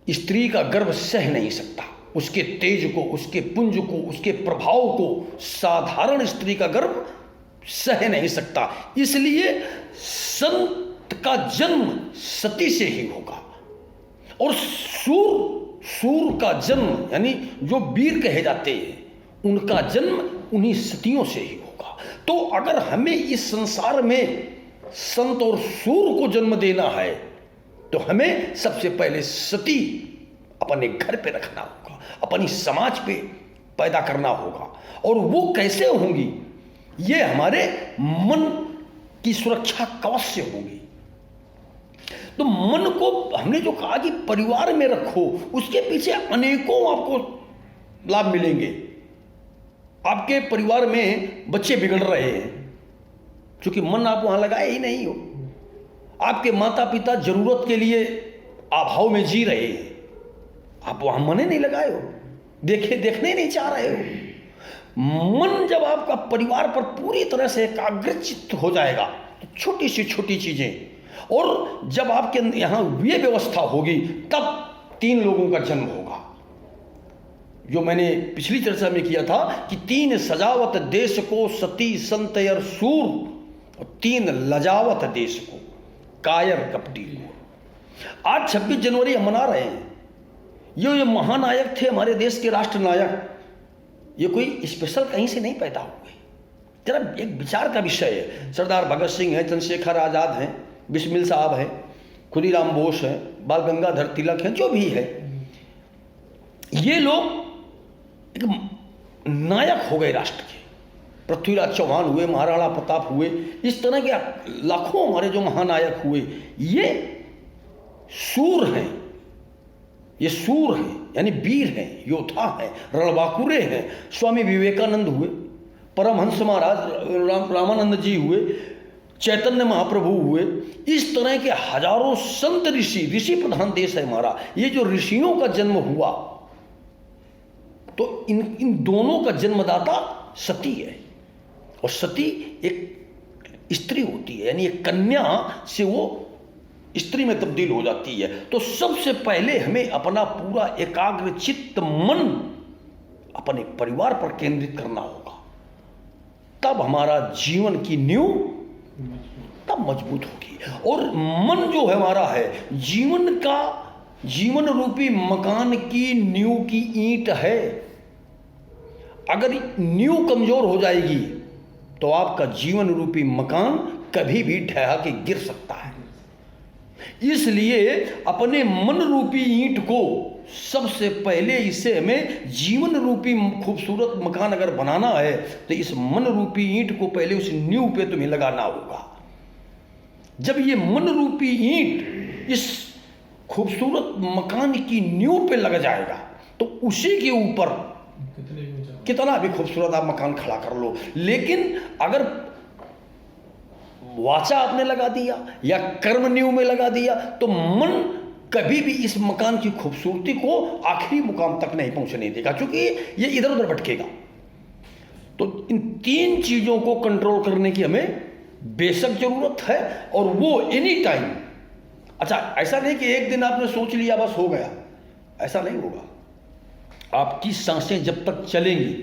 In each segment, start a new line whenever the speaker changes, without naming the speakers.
स्त्री का गर्भ सह नहीं सकता, उसके तेज को, उसके पुंज को, उसके प्रभाव को साधारण स्त्री का गर्भ सह नहीं सकता। इसलिए संत का जन्म सती से ही होगा। और सूर का जन्म यानी जो वीर कहे जाते हैं उनका जन्म उन्हीं सतियों से ही होगा। तो अगर हमें इस संसार में संत और सूर को जन्म देना है तो हमें सबसे पहले सती अपने घर पे रखना होगा, अपनी समाज पे पैदा करना होगा। और वो कैसे होंगी? ये हमारे मन की सुरक्षा कवच से होंगी। तो मन को हमने जो कहा कि परिवार में रखो, उसके पीछे अनेकों आपको लाभ मिलेंगे। आपके परिवार में बच्चे बिगड़ रहे हैं क्योंकि मन आप वहां लगाए ही नहीं हो। आपके माता पिता जरूरत के लिए अभाव में जी रहे हैं, आप वहां मन ही नहीं लगाए हो, देखने नहीं चाह रहे हो। मन जब आपका परिवार पर पूरी तरह से एकाग्रचित्त हो जाएगा तो छोटी से छोटी चीजें, और जब आपके यहां ये व्यवस्था होगी तब 3 लोगों का जन्म होगा। जो मैंने पिछली चर्चा में किया था कि 3 सजावत देश को सती संत और सूर, और 3 लजावत देश को कायर कपटी को। आज 26 जनवरी हम मना रहे हैं। ये महानायक थे हमारे देश के राष्ट्र नायक, ये कोई स्पेशल कहीं से नहीं पैदा हुए। जरा एक विचार का विषय है। सरदार भगत सिंह है, चंद्रशेखर आजाद हैं, बिस्मिल साहब हैं, खुदीराम बोस हैं, बाल गंगाधर तिलक हैं, जो भी है, ये लोग एक नायक हो गए राष्ट्र के। पृथ्वीराज चौहान हुए, महाराणा प्रताप हुए, इस तरह के लाखों हमारे जो महानायक हुए, ये सूर हैं, ये सूर हैं यानी वीर हैं, योद्धा हैं, रणबांकुरे हैं। स्वामी विवेकानंद हुए, परमहंस महाराज रामानंद जी हुए, चैतन्य महाप्रभु हुए। इस तरह के हजारों संत ऋषि प्रधान देश है हमारा। ये जो ऋषियों का जन्म हुआ तो इन दोनों का जन्मदाता सती है। और सती एक स्त्री होती है, यानी एक कन्या से वो स्त्री में तब्दील हो जाती है। तो सबसे पहले हमें अपना पूरा एकाग्रचित्त मन अपने परिवार पर केंद्रित करना होगा, तब हमारा जीवन की नींव तब मजबूत होगी। और मन जो है हमारा है जीवन रूपी मकान की नींव की ईंट है। अगर नींव कमजोर हो जाएगी तो आपका जीवन रूपी मकान कभी भी ढह के गिर सकता है। इसलिए अपने मन रूपी ईंट को सबसे पहले, इसे हमें जीवन रूपी खूबसूरत मकान अगर बनाना है तो इस मन रूपी ईंट को पहले उस नींव पे तुम्हें लगाना होगा। जब ये मन रूपी ईंट इस खूबसूरत मकान की नींव पे लग जाएगा तो उसी के ऊपर कितना भी खूबसूरत आप मकान खड़ा कर लो, लेकिन अगर वाचा आपने लगा दिया या कर्म नींव में लगा दिया तो मन कभी भी इस मकान की खूबसूरती को आखिरी मुकाम तक नहीं पहुंचने देगा, क्योंकि ये इधर उधर भटकेगा। तो इन 3 चीजों को कंट्रोल करने की हमें बेशक जरूरत है, और वो एनी टाइम। अच्छा, ऐसा नहीं कि एक दिन आपने सोच लिया बस हो गया, ऐसा नहीं होगा। आपकी सांसें जब तक चलेंगी,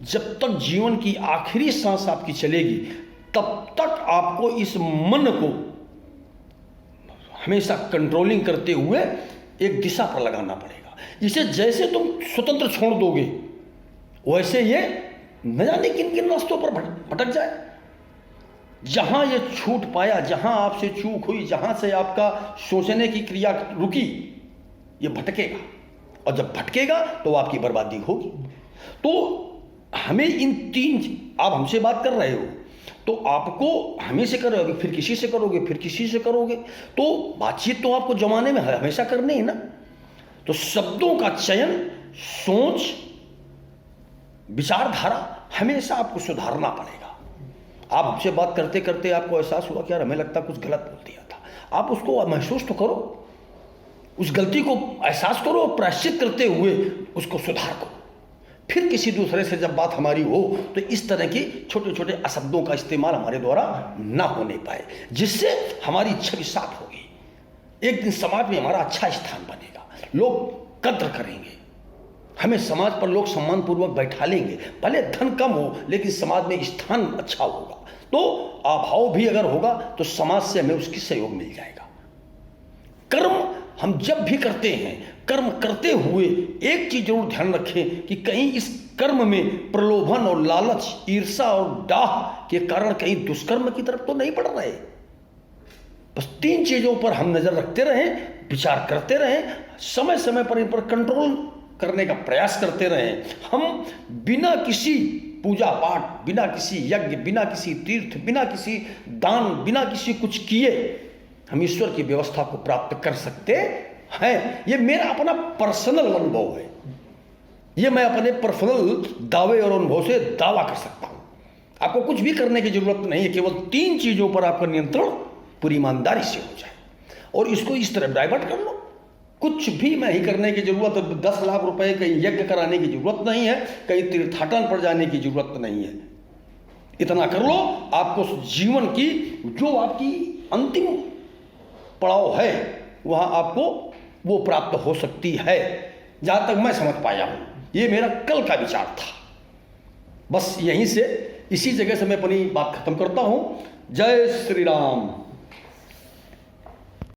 जब तक जीवन की आखिरी सांस आपकी चलेगी, तब तक आपको इस मन को हमेशा कंट्रोलिंग करते हुए एक दिशा पर लगाना पड़ेगा। इसे जैसे तुम स्वतंत्र छोड़ दोगे वैसे ये न जाने किन किन रास्तों पर भटक जाए। जहां ये छूट पाया, जहां आपसे चूक हुई, जहां से आपका सोचने की क्रिया रुकी, ये भटकेगा, और जब भटकेगा तो आपकी बर्बादी होगी। तो हमें इन 3, आप हमसे बात कर रहे हो तो आपको हमें से करोगे, फिर किसी से करोगे, फिर किसी से करोगे, तो बातचीत तो आपको जमाने में हमेशा करनी है ना। तो शब्दों का चयन, सोच, विचारधारा हमेशा आपको सुधारना पड़ेगा। आप हमसे बात करते करते आपको एहसास हुआ कि यार हमें लगता कुछ गलत बोल दिया था, आप उसको महसूस तो करो, उस गलती को एहसास करो, प्रायश्चित करते हुए उसको सुधार करो। फिर किसी दूसरे से जब बात हमारी हो तो इस तरह के छोटे छोटे अशब्दों का इस्तेमाल हमारे द्वारा ना होने पाए, जिससे हमारी छवि साफ होगी, एक दिन समाज में हमारा अच्छा स्थान बनेगा। लोग कद्र करेंगे, हमें समाज पर लोग सम्मानपूर्वक बैठा लेंगे। भले धन कम हो लेकिन समाज में स्थान अच्छा होगा। तो अभाव भी अगर होगा तो समाज से हमें उसकी सहयोग मिल जाएगा। कर्म हम जब भी करते हैं, कर्म करते हुए एक चीज जरूर ध्यान रखें कि कहीं इस कर्म में प्रलोभन और लालच, ईर्षा और डाह के कारण कहीं दुष्कर्म की तरफ तो नहीं बढ़ रहे। बस 3 चीजों पर हम नजर रखते रहें, विचार करते रहें, समय समय पर इन पर कंट्रोल करने का प्रयास करते रहें। हम बिना किसी पूजा पाठ, बिना किसी यज्ञ, बिना किसी तीर्थ, बिना किसी दान, बिना किसी कुछ किए हम ईश्वर की व्यवस्था को प्राप्त कर सकते हैं। ये मेरा अपना पर्सनल अनुभव है, ये मैं अपने पर्सनल दावे और अनुभव से दावा कर सकता हूं। आपको कुछ भी करने की जरूरत नहीं है, केवल 3 चीजों पर आपका नियंत्रण पूरी ईमानदारी से हो जाए और इसको इस तरह डाइवर्ट कर लो। कुछ भी नहीं करने की जरूरत, 10 लाख रुपए कहीं यज्ञ कराने की जरूरत नहीं है, कहीं तीर्थाटन पर जाने की जरूरत नहीं है। इतना कर लो, आपको जीवन की जो आपकी अंतिम पड़ाव है वहां आपको वो प्राप्त हो सकती है, जहां तक मैं समझ पाया हूं। ये मेरा कल का विचार था। बस यहीं से, इसी जगह से मैं अपनी बात खत्म करता हूं। जय श्री राम।